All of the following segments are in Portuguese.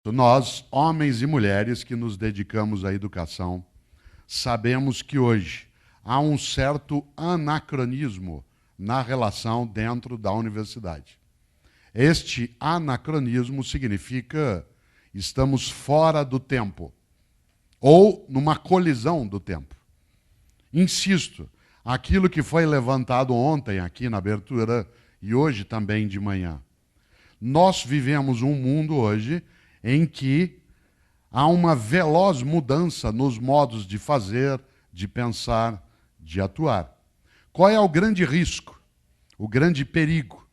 Nós, homens e mulheres que nos dedicamos à educação, sabemos que hoje há um certo anacronismo na relação dentro da universidade. Este anacronismo significa estamos fora do tempo ou numa colisão do tempo. Insisto, aquilo que foi levantado ontem aqui na abertura e hoje também de manhã. Nós vivemos um mundo hoje em que há uma veloz mudança nos modos de fazer, de pensar, de atuar. Qual é o grande risco, o grande perigo?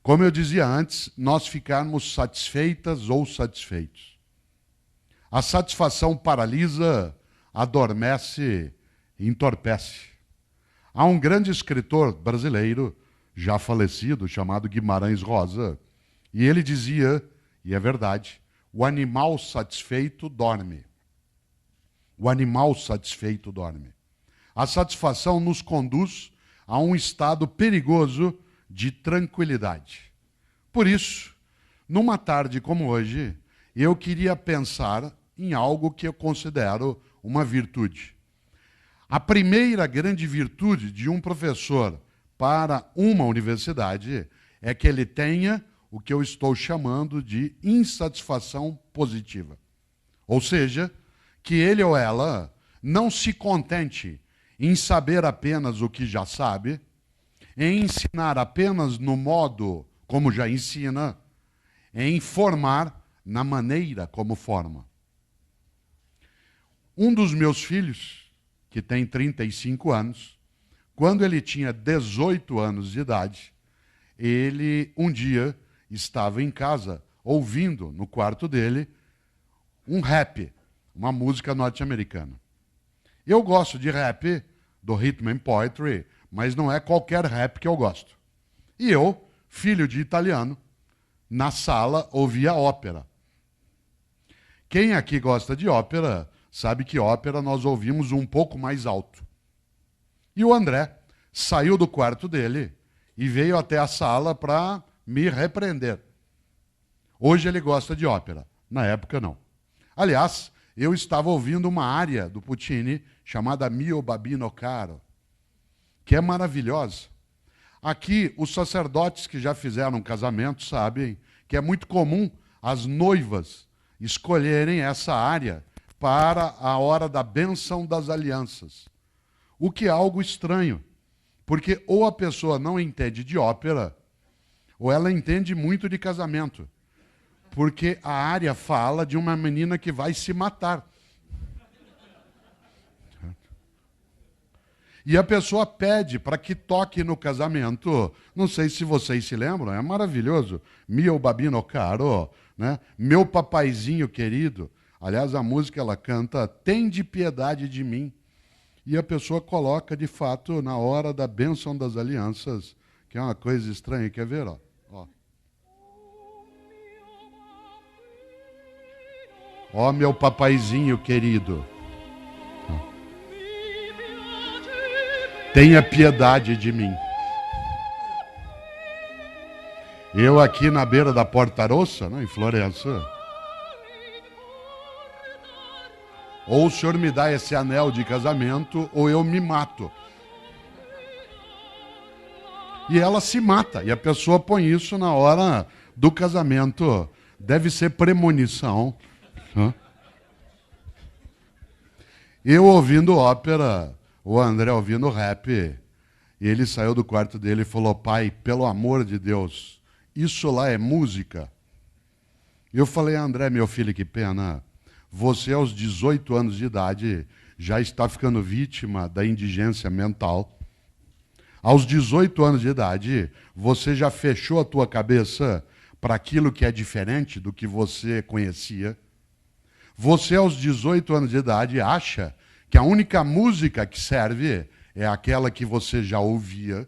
Como eu dizia antes, nós ficarmos satisfeitas ou satisfeitos. A satisfação paralisa, adormece, entorpece. Há um grande escritor brasileiro, já falecido, chamado Guimarães Rosa, e ele dizia, e é verdade, o animal satisfeito dorme. O animal satisfeito dorme. A satisfação nos conduz a um estado perigoso de tranquilidade. Por isso, numa tarde como hoje, eu queria pensar em algo que eu considero uma virtude. A primeira grande virtude de um professor para uma universidade é que ele tenha o que eu estou chamando de insatisfação positiva. Ou seja, que ele ou ela não se contente em saber apenas o que já sabe, em ensinar apenas no modo como já ensina, em formar na maneira como forma. Um dos meus filhos, que tem 35 anos, quando ele tinha 18 anos de idade, ele um dia estava em casa ouvindo no quarto dele um rap, uma música norte-americana. Eu gosto de rap, do rhythm and poetry, mas não é qualquer rap que eu gosto. E eu, filho de italiano, na sala ouvia ópera. Quem aqui gosta de ópera sabe que ópera nós ouvimos um pouco mais alto. E o André saiu do quarto dele e veio até a sala para me repreender. Hoje ele gosta de ópera, na época não. Aliás, eu estava ouvindo uma área do Puccini chamada Mio Babino Caro, que é maravilhosa. Aqui, os sacerdotes que já fizeram casamento sabem que é muito comum as noivas escolherem essa área para a hora da bênção das alianças. O que é algo estranho, porque ou a pessoa não entende de ópera, ou ela entende muito de casamento. Porque a área fala de uma menina que vai se matar. E a pessoa pede para que toque no casamento. Não sei se vocês se lembram, é maravilhoso. Mio babino caro, né? Meu papaizinho querido. Aliás, a música ela canta, tende piedade de mim. E a pessoa coloca, de fato, na hora da bênção das alianças, que é uma coisa estranha. Quer ver? Ó. Ó, meu papaizinho querido. Tenha piedade de mim. Eu aqui na beira da Porta Rossa, né, em Florença. Ou o senhor me dá esse anel de casamento, ou eu me mato. E ela se mata. E a pessoa põe isso na hora do casamento. Deve ser premonição. Eu ouvindo ópera, o André ouvindo rap, e ele saiu do quarto dele e falou, pai, pelo amor de Deus, isso lá é música? Eu falei, André, meu filho, que pena, você aos 18 anos de idade já está ficando vítima da indigência mental. Aos 18 anos de idade, você já fechou a tua cabeça para aquilo que é diferente do que você conhecia. Você, aos 18 anos de idade, acha que a única música que serve é aquela que você já ouvia.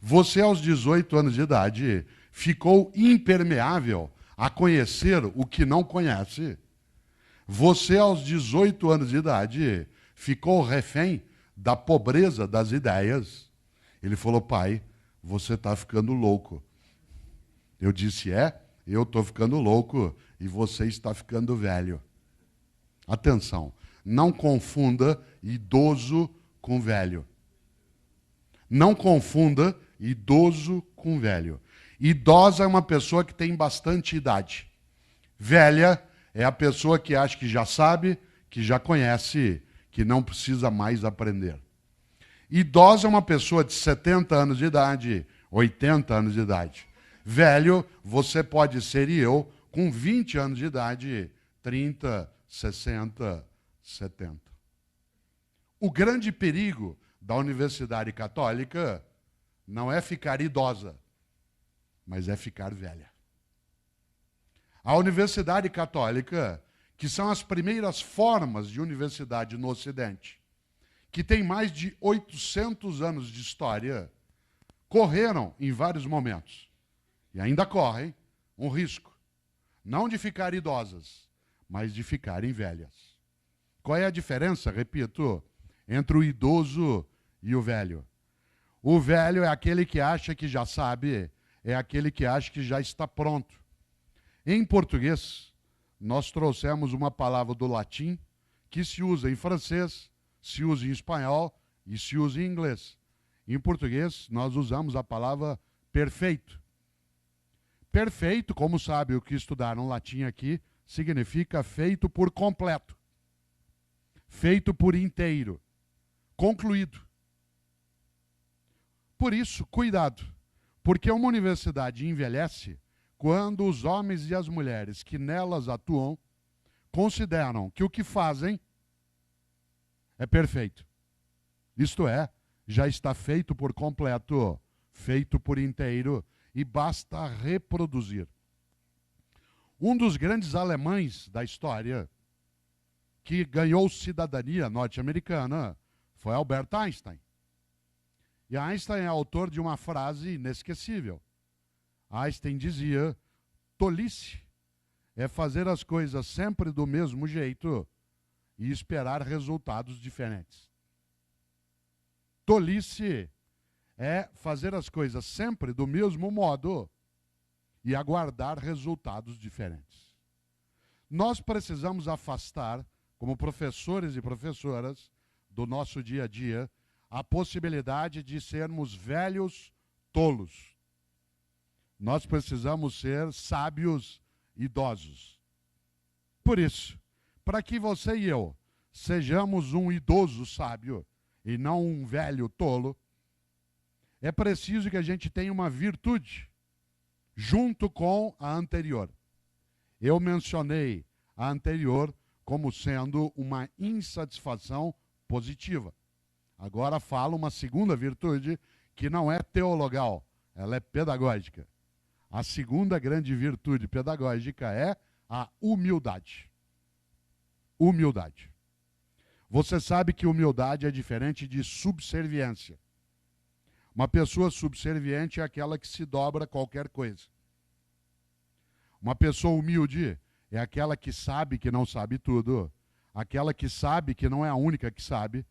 Você, aos 18 anos de idade, ficou impermeável a conhecer o que não conhece. Você, aos 18 anos de idade, ficou refém da pobreza das ideias. Ele falou, pai, você está ficando louco. Eu disse, eu estou ficando louco e você está ficando velho. Atenção, não confunda idoso com velho. Não confunda idoso com velho. Idosa é uma pessoa que tem bastante idade. Velha é a pessoa que acha que já sabe, que já conhece, que não precisa mais aprender. Idosa é uma pessoa de 70 anos de idade, 80 anos de idade. Velho, você pode ser e eu, com 20 anos de idade, 30, 60, 70. O grande perigo da Universidade Católica não é ficar idosa, mas é ficar velha. A Universidade Católica, que são as primeiras formas de universidade no Ocidente, que tem mais de 800 anos de história, correram em vários momentos, e ainda correm, um risco, não de ficar idosas, mas de ficarem velhas. Qual é a diferença, repito, entre o idoso e o velho? O velho é aquele que acha que já sabe, é aquele que acha que já está pronto. Em português, nós trouxemos uma palavra do latim que se usa em francês, se usa em espanhol e se usa em inglês. Em português, nós usamos a palavra perfeito. Perfeito, como sabe o que estudaram latim aqui, significa feito por completo, feito por inteiro, concluído. Por isso, cuidado, porque uma universidade envelhece quando os homens e as mulheres que nelas atuam consideram que o que fazem é perfeito. Isto é, já está feito por completo, feito por inteiro, e basta reproduzir. Um dos grandes alemães da história, que ganhou cidadania norte-americana, foi Albert Einstein. E Einstein é autor de uma frase inesquecível. Einstein dizia: tolice é fazer as coisas sempre do mesmo jeito e esperar resultados diferentes. Tolice é fazer as coisas sempre do mesmo modo e aguardar resultados diferentes. Nós precisamos afastar, como professores e professoras, do nosso dia a dia, a possibilidade de sermos velhos tolos. Nós precisamos ser sábios idosos. Por isso, para que você e eu sejamos um idoso sábio e não um velho tolo, é preciso que a gente tenha uma virtude junto com a anterior. Eu mencionei a anterior como sendo uma insatisfação positiva. Agora falo uma segunda virtude que não é teologal, ela é pedagógica. A segunda grande virtude pedagógica é a humildade. Humildade. Você sabe que humildade é diferente de subserviência. Uma pessoa subserviente é aquela que se dobra a qualquer coisa. Uma pessoa humilde é aquela que sabe que não sabe tudo, aquela que sabe que não é a única que sabe,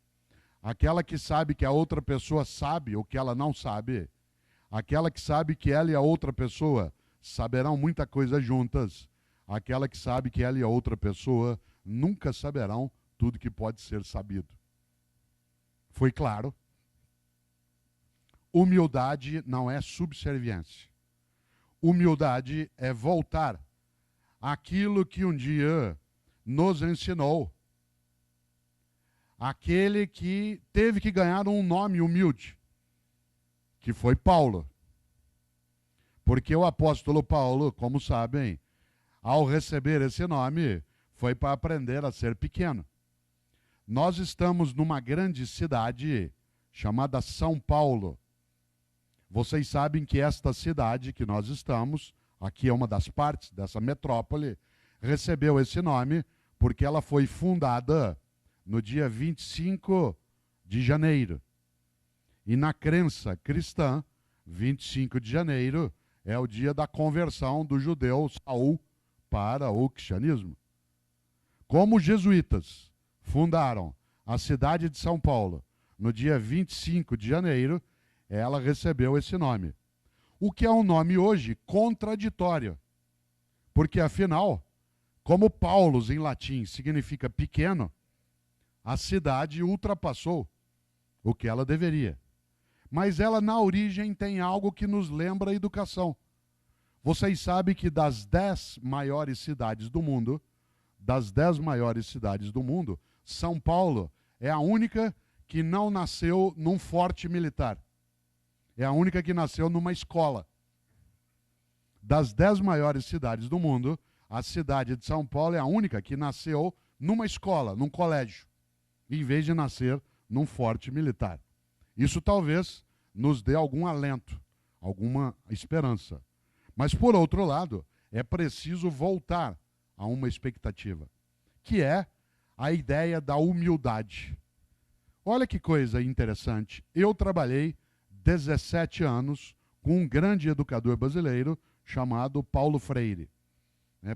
aquela que sabe que a outra pessoa sabe o que ela não sabe, aquela que sabe que ela e a outra pessoa saberão muita coisa juntas, aquela que sabe que ela e a outra pessoa nunca saberão tudo que pode ser sabido. Foi claro? Humildade não é subserviência. Humildade é voltar àquilo que um dia nos ensinou. Aquele que teve que ganhar um nome humilde, que foi Paulo. Porque o apóstolo Paulo, como sabem, ao receber esse nome, foi para aprender a ser pequeno. Nós estamos numa grande cidade chamada São Paulo. Vocês sabem que esta cidade que nós estamos, aqui é uma das partes dessa metrópole, recebeu esse nome porque ela foi fundada no dia 25 de janeiro. E na crença cristã, 25 de janeiro é o dia da conversão do judeu Saul para o cristianismo. Como os jesuítas fundaram a cidade de São Paulo no dia 25 de janeiro, ela recebeu esse nome. O que é um nome hoje contraditório, porque afinal, Como Paulos, em latim, significa pequeno, a cidade ultrapassou o que ela deveria. Mas ela, na origem, tem algo que nos lembra a educação. Vocês sabem que das 10 maiores cidades do mundo, São Paulo é a única que não nasceu num forte militar. É a única que nasceu numa escola. Das 10 maiores cidades do mundo, a cidade de São Paulo é a única que nasceu numa escola, num colégio, em vez de nascer num forte militar. Isso talvez nos dê algum alento, alguma esperança. Mas, por outro lado, é preciso voltar a uma expectativa, que é a ideia da humildade. Olha que coisa interessante. Eu trabalhei 17 anos com um grande educador brasileiro chamado Paulo Freire.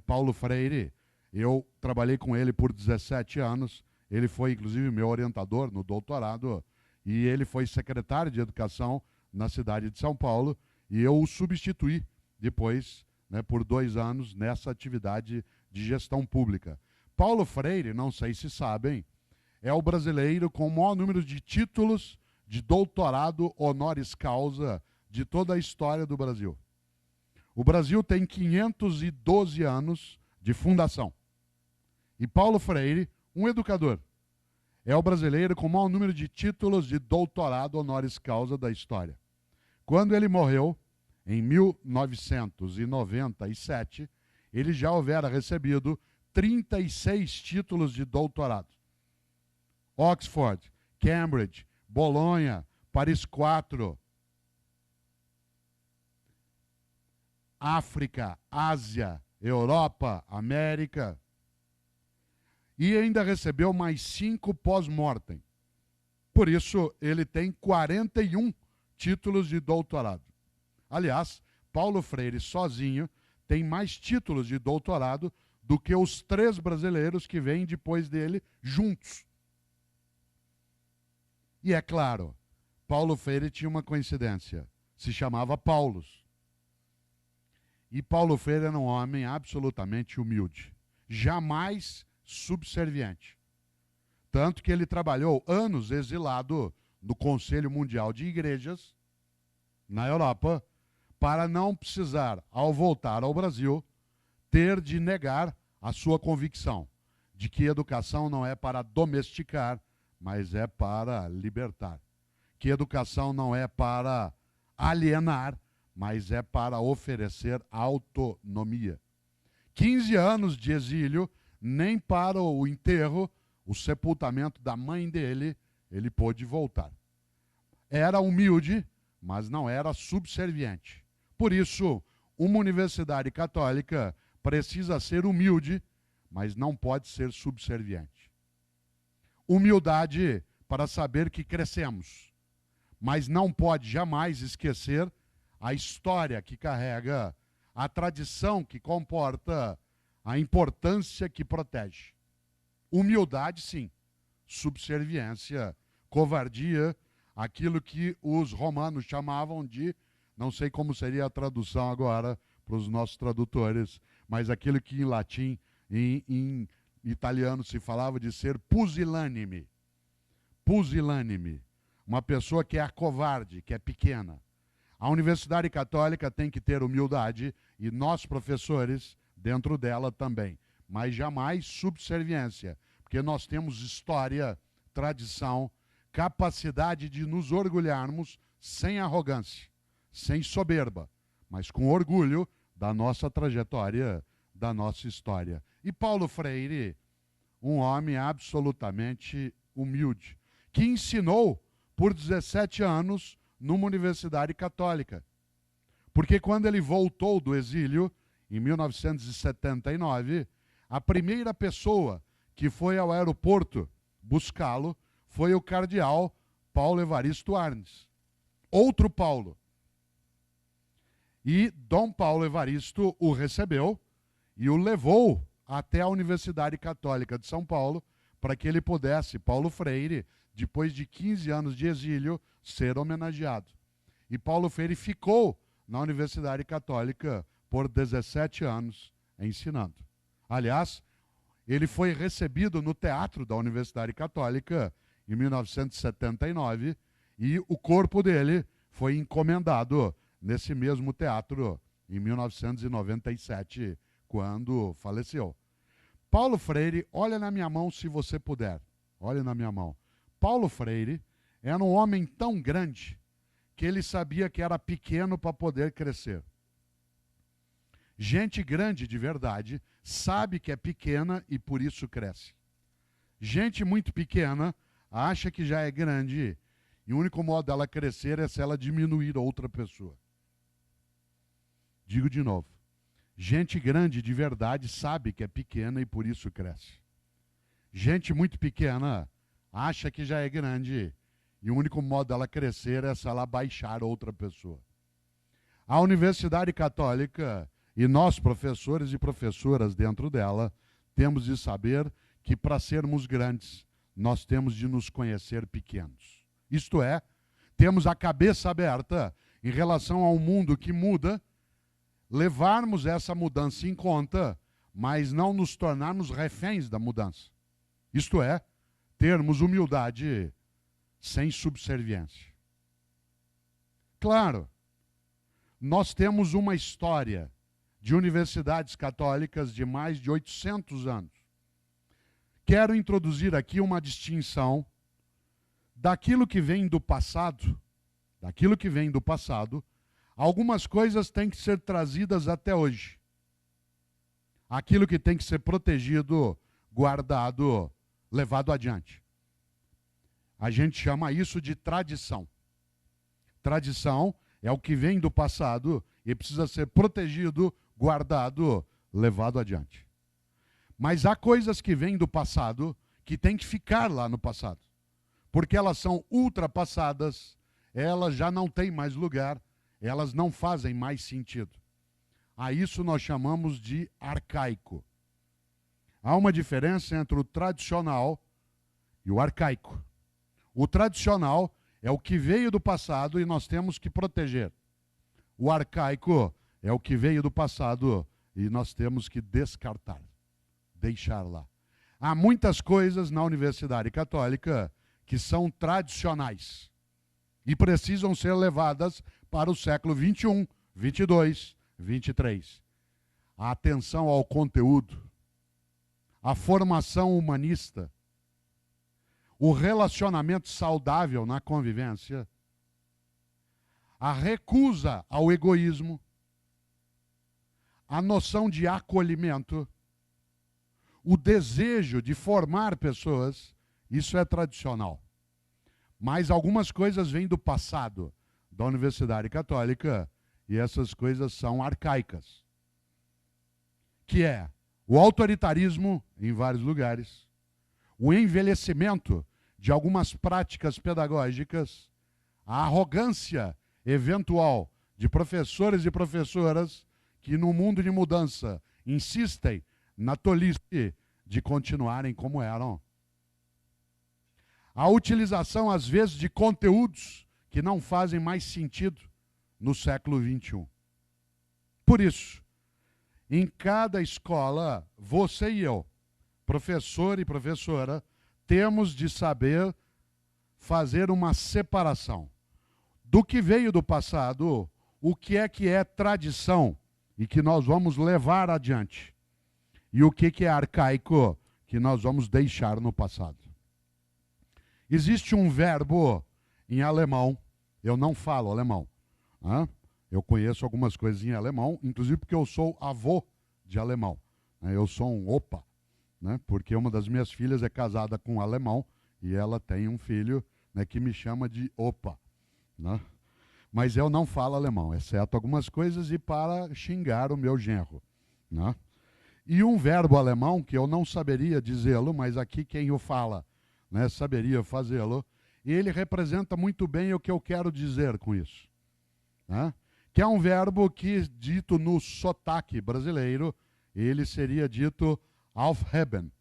Paulo Freire, eu trabalhei com ele por 17 anos, ele foi inclusive meu orientador no doutorado, e ele foi secretário de Educação na cidade de São Paulo, e eu o substituí depois, por 2 anos, nessa atividade de gestão pública. Paulo Freire, não sei se sabem, é o brasileiro com o maior número de títulos de doutorado honoris causa de toda a história do Brasil. O Brasil tem 512 anos de fundação. E Paulo Freire, um educador, é o brasileiro com o maior número de títulos de doutorado honoris causa da história. Quando ele morreu, em 1997, ele já houvera recebido 36 títulos de doutorado. Oxford, Cambridge, Bolonha, Paris IV, África, Ásia, Europa, América. E ainda recebeu mais 5 pós-mortem. Por isso, ele tem 41 títulos de doutorado. Aliás, Paulo Freire sozinho tem mais títulos de doutorado do que os 3 brasileiros que vêm depois dele juntos. E é claro, Paulo Freire tinha uma coincidência. Se chamava Paulus. E Paulo Freire era um homem absolutamente humilde. Jamais subserviente. Tanto que ele trabalhou anos exilado no Conselho Mundial de Igrejas, na Europa, para não precisar, ao voltar ao Brasil, ter de negar a sua convicção de que educação não é para domesticar, mas é para libertar. Que educação não é para alienar, mas é para oferecer autonomia. 15 anos de exílio, nem para o enterro, o sepultamento da mãe dele, ele pôde voltar. Era humilde, mas não era subserviente. Por isso, uma universidade católica precisa ser humilde, mas não pode ser subserviente. Humildade para saber que crescemos, mas não pode jamais esquecer a história que carrega, a tradição que comporta, a importância que protege. Humildade, sim. Subserviência, covardia, aquilo que os romanos chamavam de, não sei como seria a tradução agora para os nossos tradutores, mas aquilo que em latim, em italiano se falava de ser pusilânime. Pusilânime. Uma pessoa que é covarde, que é pequena. A Universidade Católica tem que ter humildade e nós, professores, dentro dela também. Mas jamais subserviência, porque nós temos história, tradição, capacidade de nos orgulharmos sem arrogância, sem soberba, mas com orgulho da nossa trajetória, da nossa história. E Paulo Freire, um homem absolutamente humilde, que ensinou por 17 anos numa universidade católica. Porque quando ele voltou do exílio, em 1979, a primeira pessoa que foi ao aeroporto buscá-lo foi o cardeal Paulo Evaristo Arnes. Outro Paulo. E Dom Paulo Evaristo o recebeu e o levou até a Universidade Católica de São Paulo para que ele pudesse, Paulo Freire, depois de 15 anos de exílio, ser homenageado. E Paulo Freire ficou na Universidade Católica por 17 anos ensinando. Aliás, ele foi recebido no teatro da Universidade Católica em 1979 e o corpo dele foi encomendado nesse mesmo teatro em 1997, quando faleceu. Paulo Freire, olha na minha mão se você puder. Olha na minha mão. Paulo Freire era um homem tão grande que ele sabia que era pequeno para poder crescer. Gente grande de verdade sabe que é pequena e por isso cresce. Gente muito pequena acha que já é grande e o único modo dela crescer é se ela diminuir outra pessoa. Digo de novo. Gente grande de verdade sabe que é pequena e por isso cresce. Gente muito pequena acha que já é grande e o único modo dela crescer é se ela baixar outra pessoa. A Universidade Católica e nós, professores e professoras dentro dela, temos de saber que para sermos grandes, nós temos de nos conhecer pequenos. Isto é, temos a cabeça aberta em relação a um mundo que muda, levarmos essa mudança em conta, mas não nos tornarmos reféns da mudança. Isto é, termos humildade sem subserviência. Claro, nós temos uma história de universidades católicas de mais de 800 anos. Quero introduzir aqui uma distinção daquilo que vem do passado, algumas coisas têm que ser trazidas até hoje. Aquilo que tem que ser protegido, guardado, levado adiante. A gente chama isso de tradição. Tradição é o que vem do passado e precisa ser protegido, guardado, levado adiante. Mas há coisas que vêm do passado que têm que ficar lá no passado. Porque elas são ultrapassadas, elas já não têm mais lugar, elas não fazem mais sentido. A isso nós chamamos de arcaico. Há uma diferença entre o tradicional e o arcaico. O tradicional é o que veio do passado e nós temos que proteger. O arcaico é o que veio do passado e nós temos que descartar, deixar lá. Há muitas coisas na Universidade Católica que são tradicionais e precisam ser levadas para o século 21, 22, 23. A atenção ao conteúdo, a formação humanista, o relacionamento saudável na convivência, a recusa ao egoísmo, a noção de acolhimento, o desejo de formar pessoas, isso é tradicional. Mas algumas coisas vêm do passado da Universidade Católica e essas coisas são arcaicas. Que é o autoritarismo em vários lugares, o envelhecimento de algumas práticas pedagógicas, a arrogância eventual de professores e professoras que no mundo de mudança insistem na tolice de continuarem como eram. A utilização, às vezes, de conteúdos que não fazem mais sentido no século XXI. Por isso, em cada escola, você e eu, professor e professora, temos de saber fazer uma separação do que veio do passado, o que é tradição e que nós vamos levar adiante, e o que é arcaico que nós vamos deixar no passado. Existe um verbo em alemão, eu não falo alemão, né? Eu conheço algumas coisas em alemão, inclusive porque eu sou avô de alemão, né? Eu sou um opa, né? Porque uma das minhas filhas é casada com um alemão e ela tem um filho, né, que me chama de opa, né? Mas eu não falo alemão, exceto algumas coisas e para xingar o meu genro, né? E um verbo alemão que eu não saberia dizê-lo, mas aqui quem o fala, né, saberia fazê-lo, e ele representa muito bem o que eu quero dizer com isso, né? Que é um verbo que, dito no sotaque brasileiro, ele seria dito aufheben.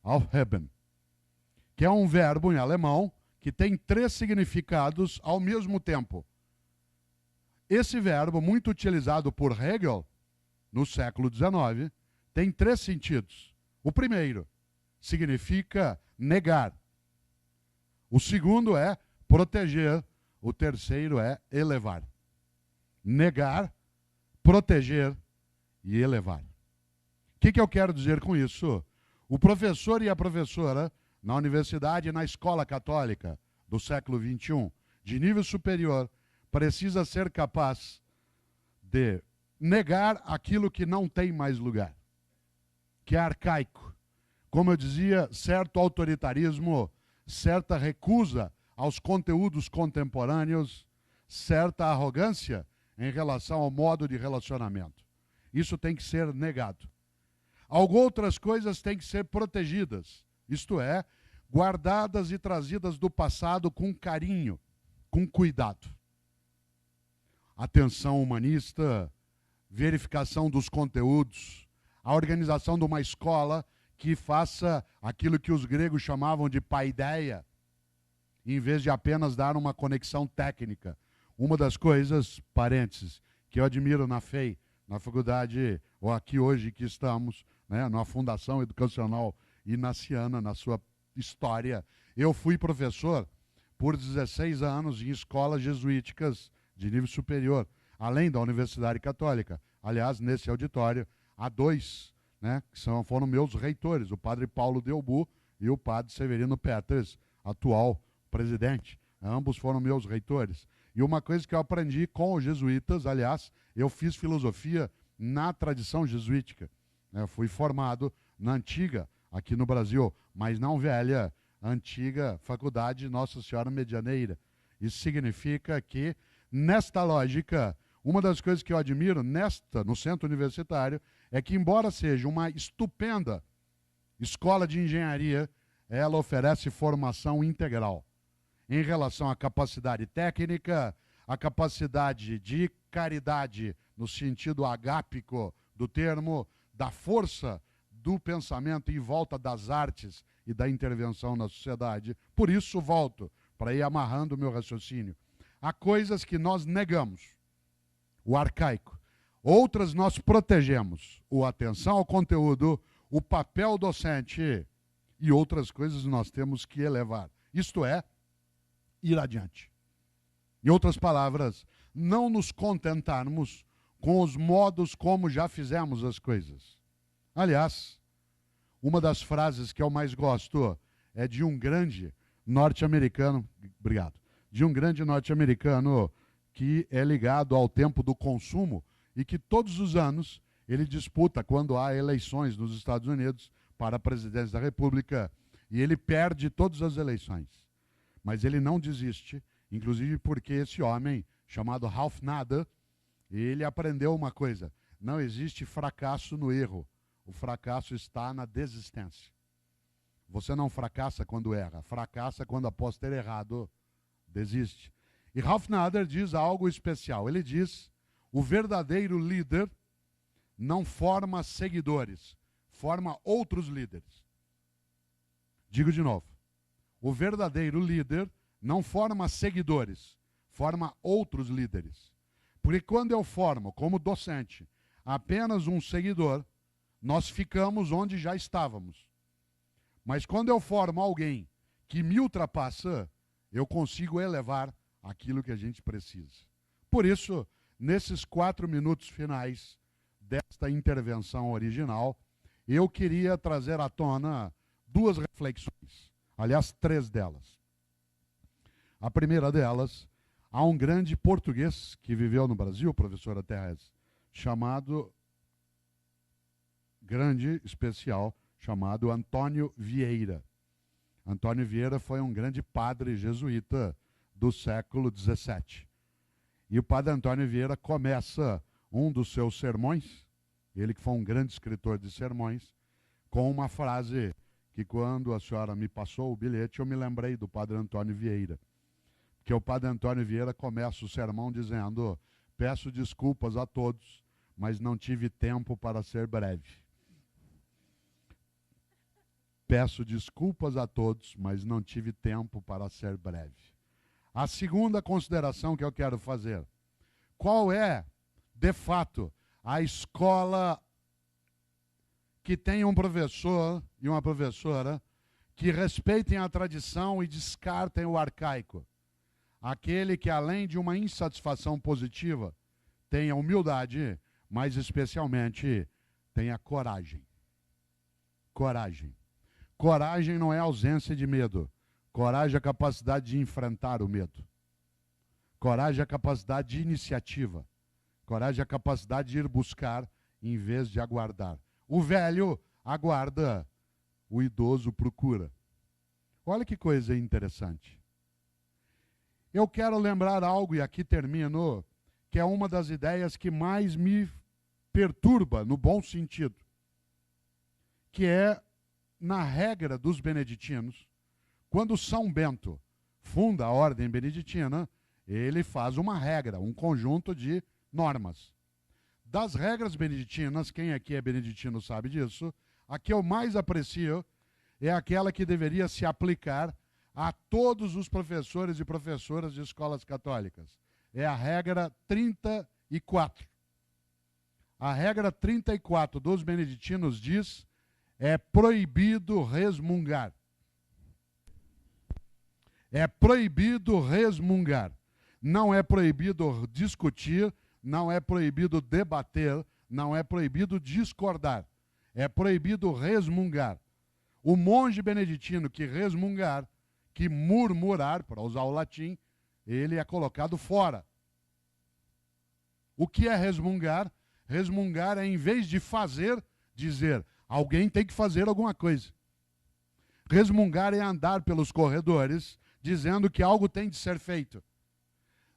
Aufheben. Que é um verbo em alemão que tem 3 significados ao mesmo tempo. Esse verbo, muito utilizado por Hegel no século XIX, tem 3 sentidos. O primeiro significa negar. O segundo é proteger. O terceiro é elevar. Negar, proteger e elevar. O que eu quero dizer com isso? O professor e a professora, na universidade e na escola católica do século XXI, de nível superior, precisa ser capaz de negar aquilo que não tem mais lugar, que é arcaico. Como eu dizia, certo autoritarismo, certa recusa aos conteúdos contemporâneos, certa arrogância em relação ao modo de relacionamento. Isso tem que ser negado. Algumas outras coisas têm que ser protegidas, isto é, guardadas e trazidas do passado com carinho, com cuidado. Atenção humanista, verificação dos conteúdos, a organização de uma escola que faça aquilo que os gregos chamavam de paideia, em vez de apenas dar uma conexão técnica. Uma das coisas, parênteses, que eu admiro na FEI, na faculdade, ou aqui hoje que estamos, né, na Fundação Educacional Inaciana, na sua história, eu fui professor por 16 anos em escolas jesuíticas de nível superior, além da Universidade Católica. Aliás, nesse auditório, há 2, né, que foram meus reitores, o padre Paulo Delbu e o padre Severino Peters, atual presidente. Ambos foram meus reitores. E uma coisa que eu aprendi com os jesuítas, aliás, eu fiz filosofia na tradição jesuítica. Eu fui formado na antiga, aqui no Brasil, mas não velha, antiga Faculdade Nossa Senhora Medianeira. Isso significa que, nesta lógica, uma das coisas que eu admiro no centro universitário é que, embora seja uma estupenda escola de engenharia, ela oferece formação integral em relação à capacidade técnica, à capacidade de caridade, no sentido agápico do termo, da força do pensamento em volta das artes e da intervenção na sociedade. Por isso, volto, para ir amarrando o meu raciocínio. Há coisas que nós negamos, o arcaico. Outras nós protegemos, o atenção ao conteúdo, o papel docente, e outras coisas nós temos que elevar. Isto é, ir adiante. Em outras palavras, não nos contentarmos com os modos como já fizemos as coisas. Aliás, uma das frases que eu mais gosto é de um grande norte-americano, de um grande norte-americano que é ligado ao tempo do consumo e que todos os anos ele disputa quando há eleições nos Estados Unidos para a presidência da República e ele perde todas as eleições. Mas ele não desiste, inclusive porque esse homem, chamado Ralph Nader, ele aprendeu uma coisa: não existe fracasso no erro, o fracasso está na desistência. Você não fracassa quando erra, fracassa quando após ter errado, desiste. E Ralph Nader diz algo especial, ele diz: o verdadeiro líder não forma seguidores, forma outros líderes. Digo de novo, o verdadeiro líder não forma seguidores, forma outros líderes. Porque quando eu formo, como docente, apenas um seguidor, nós ficamos onde já estávamos. Mas quando eu formo alguém que me ultrapassa, eu consigo elevar aquilo que a gente precisa. Por isso, nesses 4 minutos finais desta intervenção original, eu queria trazer à tona 2 reflexões. Aliás, 3 delas. A primeira delas, há um grande português que viveu no Brasil, professora Terres, grande, especial, chamado Antônio Vieira. Antônio Vieira foi um grande padre jesuíta do século XVII. E o padre Antônio Vieira começa um dos seus sermões, ele que foi um grande escritor de sermões, com uma frase que quando a senhora me passou o bilhete, eu me lembrei do padre Antônio Vieira. Porque o padre Antônio Vieira começa o sermão dizendo: peço desculpas a todos, mas não tive tempo para ser breve. Peço desculpas a todos, mas não tive tempo para ser breve. A segunda consideração que eu quero fazer: qual é, de fato, a escola que tenha um professor e uma professora que respeitem a tradição e descartem o arcaico. Aquele que, além de uma insatisfação positiva, tenha humildade, mas especialmente tenha coragem. Coragem. Coragem não é ausência de medo. Coragem é a capacidade de enfrentar o medo. Coragem é a capacidade de iniciativa. Coragem é a capacidade de ir buscar em vez de aguardar. O velho aguarda, o idoso procura. Olha que coisa interessante. Eu quero lembrar algo, e aqui termino, que é uma das ideias que mais me perturba, no bom sentido, que é, na regra dos beneditinos, quando São Bento funda a ordem beneditina, ele faz uma regra, um conjunto de normas. Das regras beneditinas, quem aqui é beneditino sabe disso, a que eu mais aprecio é aquela que deveria se aplicar a todos os professores e professoras de escolas católicas. É a regra 34. A regra 34 dos beneditinos diz: é proibido resmungar. É proibido resmungar. Não é proibido discutir, não é proibido debater, não é proibido discordar. É proibido resmungar. O monge beneditino que resmungar, que murmurar, para usar o latim, ele é colocado fora. O que é resmungar? Resmungar é, em vez de fazer, dizer: alguém tem que fazer alguma coisa. Resmungar é andar pelos corredores dizendo que algo tem de ser feito.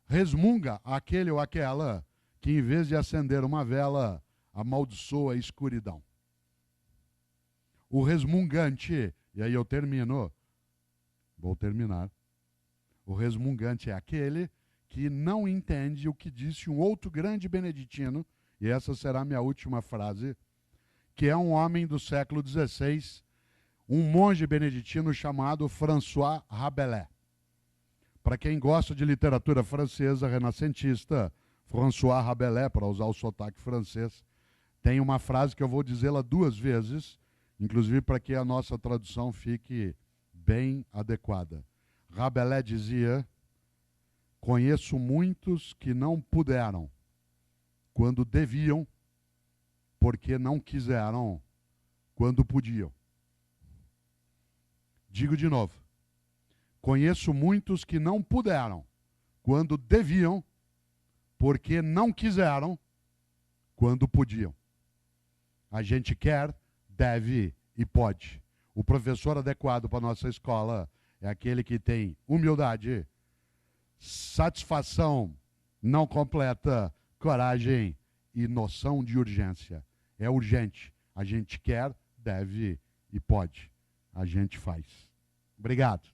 Resmunga aquele ou aquela que, em vez de acender uma vela, amaldiçoa a escuridão. O resmungante, e aí eu termino, vou terminar. O resmungante é aquele que não entende o que disse um outro grande beneditino, e essa será a minha última frase, que é um homem do século XVI, um monge beneditino chamado François Rabelais. Para quem gosta de literatura francesa renascentista, François Rabelais, para usar o sotaque francês, tem uma frase que eu vou dizê-la 2 vezes, inclusive para que a nossa tradução fique bem adequada. Rabelais dizia: conheço muitos que não puderam, quando deviam, porque não quiseram, quando podiam. Digo de novo. Conheço muitos que não puderam, quando deviam, porque não quiseram, quando podiam. A gente quer, deve e pode. O professor adequado para a nossa escola é aquele que tem humildade, satisfação não completa, coragem e noção de urgência. É urgente. A gente quer, deve e pode. A gente faz. Obrigado.